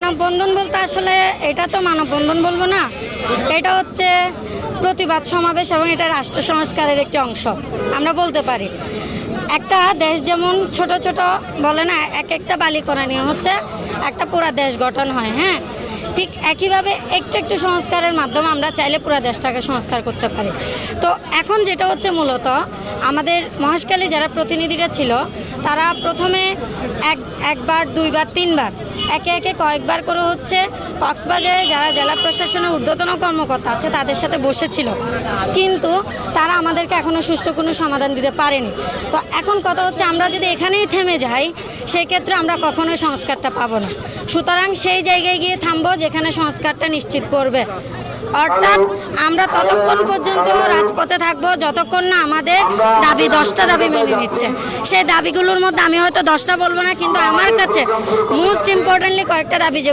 মানববন্ধন বলতে আসলে এটা তো মানববন্ধন বলবো না, এটা হচ্ছে প্রতিবাদ সমাবেশ এবং এটা রাষ্ট্র সংস্কারের একটি অংশ আমরা বলতে পারি। একটা দেশ যেমন ছোট ছোট বলে না, এক একটা বালিকণা নিয়ে হচ্ছে একটা পুরা দেশ গঠন হয়। হ্যাঁ, ঠিক একইভাবে একটু একটু সংস্কারের মাধ্যমে আমরা চাইলে পুরো দেশটাকে সংস্কার করতে পারি। তো এখন যেটা হচ্ছে মূলত আমাদের মহেশখালী যারা প্রতিনিধিরা ছিল তারা প্রথমে একবার দুইবার তিনবার একে একে কয়েকবার করে হচ্ছে কক্সবাজারে যারা জেলা প্রশাসনের ঊর্ধ্বতন কর্মকর্তা আছে তাদের সাথে বসেছিল, কিন্তু তারা আমাদেরকে এখনও সুষ্ঠু কোনো সমাধান দিতে পারেনি। তো এখন কথা হচ্ছে আমরা যদি এখানেই থেমে যাই সেই ক্ষেত্রে আমরা কখনোই সংস্কারটা পাবো না। সুতরাং সেই জায়গায় গিয়ে থামবো যেখানে সংস্কারটা নিশ্চিত করবে। অর্থাৎ আমরা ততক্ষণ পর্যন্ত রাজপথে থাকবো যতক্ষণ না আমাদের দাবি 10টা দাবি মেনে নিচ্ছে। সেই দাবিগুলোর মধ্যে আমি হয়তো 10টা বলবো না, কিন্তু আমার কাছে মোস্ট ইম্পর্টেন্টলি কয়েকটা দাবি